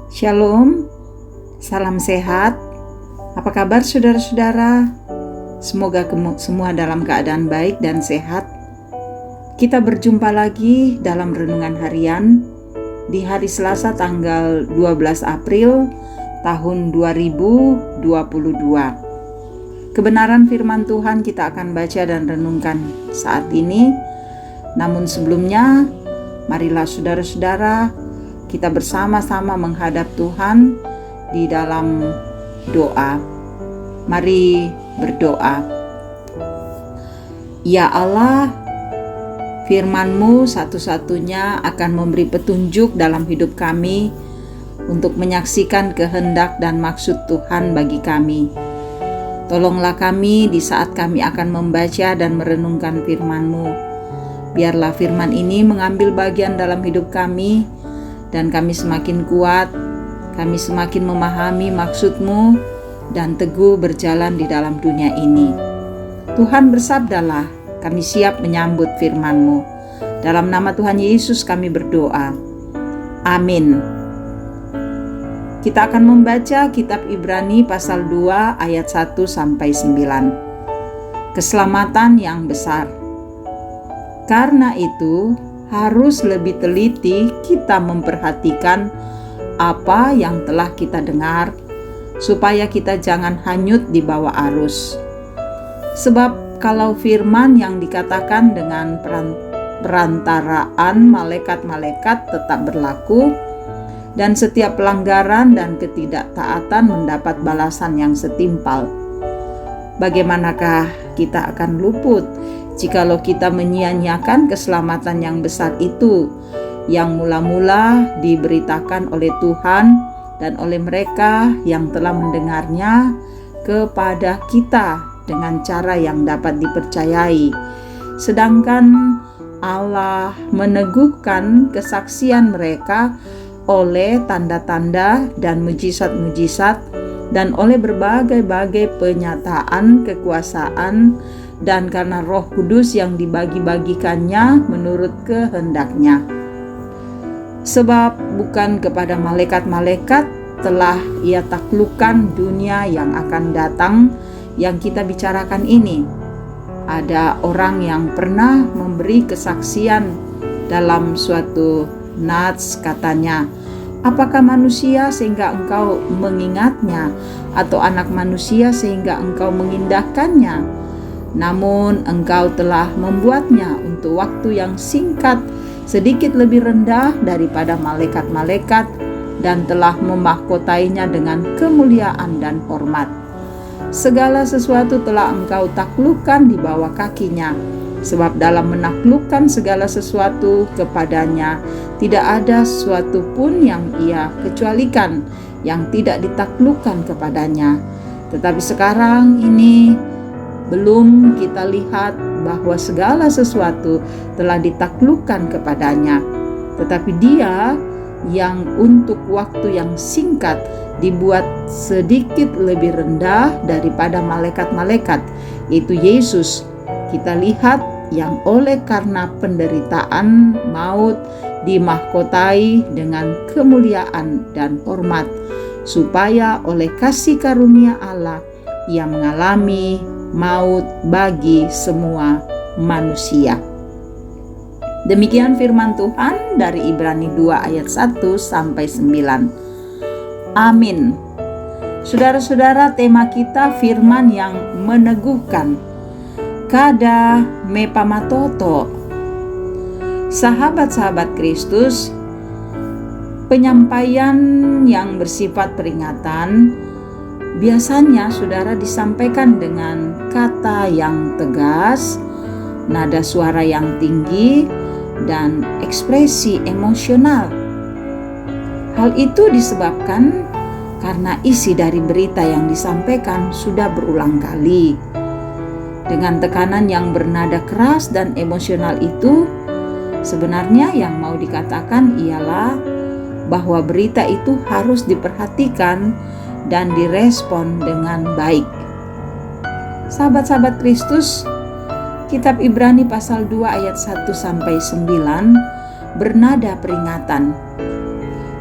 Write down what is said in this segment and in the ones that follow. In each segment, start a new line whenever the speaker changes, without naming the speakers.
Shalom, salam sehat. Apa kabar saudara-saudara? Semoga semua dalam keadaan baik dan sehat. Kita berjumpa lagi dalam renungan harian di hari Selasa tanggal 12 April tahun 2022. Kebenaran firman Tuhan kita akan baca dan renungkan saat ini. Namun sebelumnya, marilah saudara-saudara kita bersama-sama menghadap Tuhan di dalam doa. Mari berdoa. Ya Allah, firman-Mu satu-satunya akan memberi petunjuk dalam hidup kami untuk menyaksikan kehendak dan maksud Tuhan bagi kami. Tolonglah kami di saat kami akan membaca dan merenungkan firman-Mu. Biarlah firman ini mengambil bagian dalam hidup kami, dan kami semakin kuat, kami semakin memahami maksud-Mu dan teguh berjalan di dalam dunia ini. Tuhan bersabdalah, kami siap menyambut firman-Mu. Dalam nama Tuhan Yesus kami berdoa. Amin. Kita akan membaca kitab Ibrani pasal 2 ayat 1-9. Keselamatan yang besar. Karena itu, harus lebih teliti kita memperhatikan apa yang telah kita dengar, supaya kita jangan hanyut di bawah arus. Sebab kalau firman yang dikatakan dengan perantaraan malaikat-malaikat tetap berlaku, dan setiap pelanggaran dan ketidaktaatan mendapat balasan yang setimpal, bagaimanakah kita akan luput jikalau kita menyia-nyiakan keselamatan yang besar itu, yang mula-mula diberitakan oleh Tuhan dan oleh mereka yang telah mendengarnya kepada kita dengan cara yang dapat dipercayai. Sedangkan Allah meneguhkan kesaksian mereka oleh tanda-tanda dan mujizat-mujizat dan oleh berbagai-bagai penyataan kekuasaan, dan karena Roh Kudus yang dibagi-bagikannya menurut kehendaknya. Sebab bukan kepada malaikat-malaikat telah Ia taklukkan dunia yang akan datang yang kita bicarakan ini. Ada orang yang pernah memberi kesaksian dalam suatu nats, katanya, apakah manusia sehingga engkau mengingatnya, atau anak manusia sehingga engkau mengindahkannya? Namun engkau telah membuatnya untuk waktu yang singkat sedikit lebih rendah daripada malaikat-malaikat, dan telah memahkotainya dengan kemuliaan dan hormat. Segala sesuatu telah engkau taklukkan di bawah kakinya, sebab dalam menaklukkan segala sesuatu kepadanya tidak ada sesuatu pun yang Ia kecualikan yang tidak ditaklukkan kepadanya. Tetapi sekarang ini belum kita lihat bahwa segala sesuatu telah ditaklukkan kepadanya, tetapi Dia yang untuk waktu yang singkat dibuat sedikit lebih rendah daripada malaikat-malaikat, yaitu Yesus, kita lihat yang oleh karena penderitaan maut dimahkotai dengan kemuliaan dan hormat, supaya oleh kasih karunia Allah Ia mengalami maut bagi semua manusia. Demikian firman Tuhan dari Ibrani 2 ayat 1-9. Amin. Saudara-saudara, tema kita firman yang meneguhkan. Kada me pamatoto. Sahabat-sahabat Kristus, penyampaian yang bersifat peringatan biasanya saudara disampaikan dengan kata yang tegas, nada suara yang tinggi, dan ekspresi emosional. Hal itu disebabkan karena isi dari berita yang disampaikan sudah berulang kali. Dengan tekanan yang bernada keras dan emosional itu, sebenarnya yang mau dikatakan ialah bahwa berita itu harus diperhatikan dan direspon dengan baik. Sahabat-sahabat Kristus, kitab Ibrani pasal 2 ayat 1-9 bernada peringatan.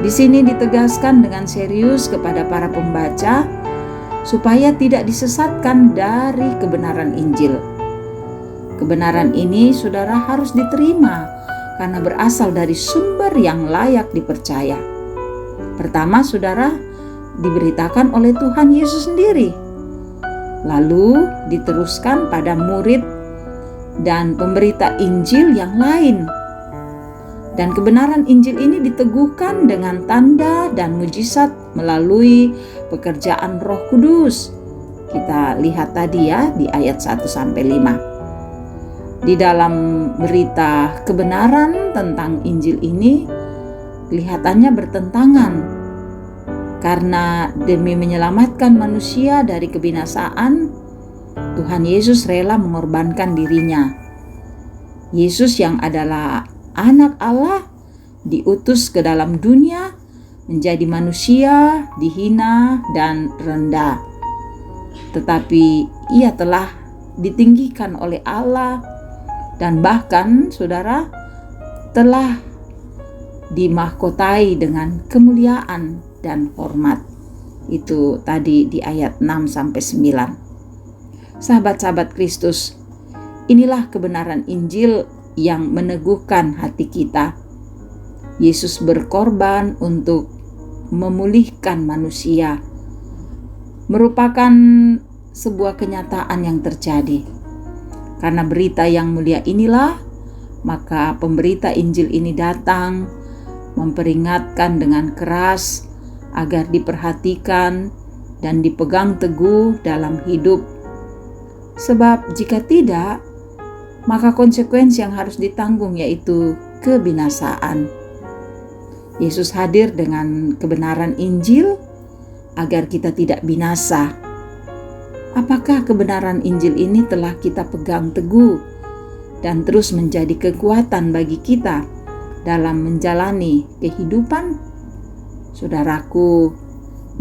Di sini ditegaskan dengan serius kepada para pembaca supaya tidak disesatkan dari kebenaran Injil. Kebenaran ini saudara harus diterima karena berasal dari sumber yang layak dipercaya. Pertama, saudara, diberitakan oleh Tuhan Yesus sendiri. Lalu diteruskan pada murid dan pemberita Injil yang lain. Dan kebenaran Injil ini diteguhkan dengan tanda dan mujizat melalui pekerjaan Roh Kudus. Kita lihat tadi ya di ayat 1-5. Di dalam berita kebenaran tentang Injil ini kelihatannya bertentangan. Karena demi menyelamatkan manusia dari kebinasaan, Tuhan Yesus rela mengorbankan dirinya. Yesus yang adalah Anak Allah diutus ke dalam dunia menjadi manusia, dihina dan rendah. Tetapi ia telah ditinggikan oleh Allah dan bahkan saudara telah dimahkotai dengan kemuliaan dan hormat. Itu tadi di ayat 6-9. Sahabat-sahabat Kristus, inilah kebenaran Injil yang meneguhkan hati kita. Yesus berkorban untuk memulihkan manusia. Merupakan sebuah kenyataan yang terjadi. Karena berita yang mulia inilah, maka pemberita Injil ini datang memperingatkan dengan keras agar diperhatikan dan dipegang teguh dalam hidup. Sebab jika tidak, maka konsekuensi yang harus ditanggung yaitu kebinasaan. Yesus hadir dengan kebenaran Injil agar kita tidak binasa. Apakah kebenaran Injil ini telah kita pegang teguh dan terus menjadi kekuatan bagi kita dalam menjalani kehidupan? Saudaraku,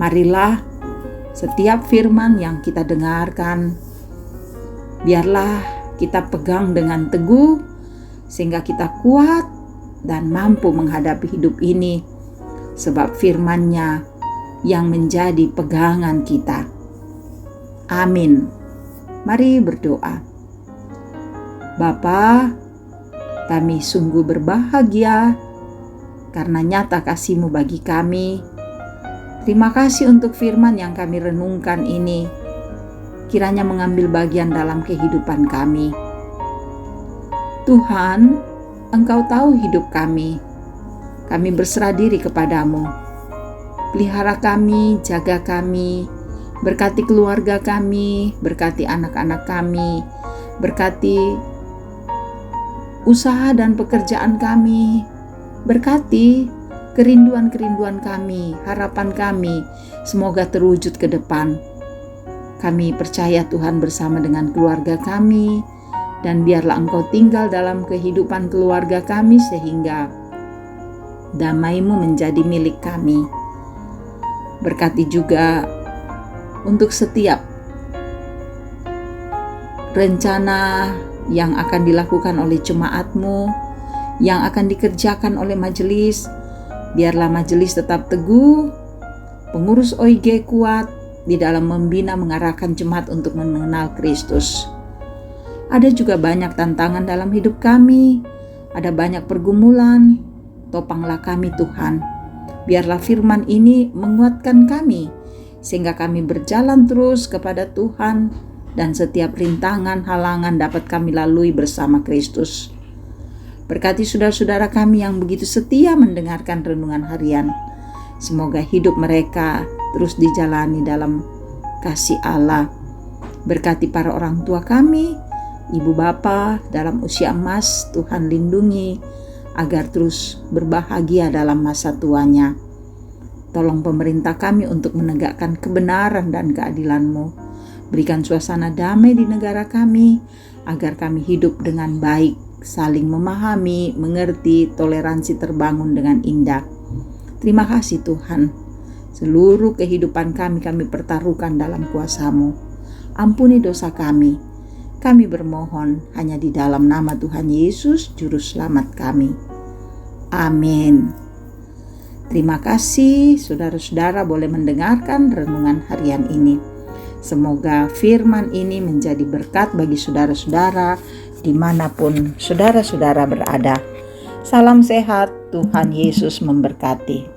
marilah setiap firman yang kita dengarkan, biarlah kita pegang dengan teguh sehingga kita kuat dan mampu menghadapi hidup ini, sebab firman-Nya yang menjadi pegangan kita. Amin. Mari berdoa. Bapa, kami sungguh berbahagia karena nyata kasih-Mu bagi kami. Terima kasih untuk firman yang kami renungkan ini. Kiranya mengambil bagian dalam kehidupan kami. Tuhan, Engkau tahu hidup kami. Kami berserah diri kepadamu. Pelihara kami, jaga kami, berkati keluarga kami, berkati anak-anak kami, berkati usaha dan pekerjaan kami, berkati kerinduan-kerinduan kami, harapan kami, semoga terwujud ke depan. Kami percaya Tuhan bersama dengan keluarga kami, dan biarlah Engkau tinggal dalam kehidupan keluarga kami sehingga damai-Mu menjadi milik kami. Berkati juga untuk setiap rencana yang akan dilakukan oleh jemaat-Mu, yang akan dikerjakan oleh majelis. Biarlah majelis tetap teguh, pengurus OIG kuat di dalam membina mengarahkan jemaat untuk mengenal Kristus. Ada juga banyak tantangan dalam hidup kami, ada banyak pergumulan. Topanglah kami Tuhan. Biarlah firman ini menguatkan kami, sehingga kami berjalan terus kepada Tuhan dan setiap rintangan, halangan dapat kami lalui bersama Kristus. Berkati saudara-saudara kami yang begitu setia mendengarkan renungan harian. Semoga hidup mereka terus dijalani dalam kasih Allah. Berkati para orang tua kami, ibu bapa dalam usia emas, Tuhan lindungi agar terus berbahagia dalam masa tuanya. Tolong pemerintah kami untuk menegakkan kebenaran dan keadilan-Mu. Berikan suasana damai di negara kami, agar kami hidup dengan baik, saling memahami, mengerti, toleransi terbangun dengan indah. Terima kasih Tuhan. Seluruh kehidupan kami pertaruhkan dalam kuasa-Mu. Ampuni dosa kami. Kami bermohon hanya di dalam nama Tuhan Yesus, Juru Selamat kami. Amin. Terima kasih saudara-saudara boleh mendengarkan renungan harian ini. Semoga firman ini menjadi berkat bagi saudara-saudara dimanapun saudara-saudara berada. Salam sehat, Tuhan Yesus memberkati.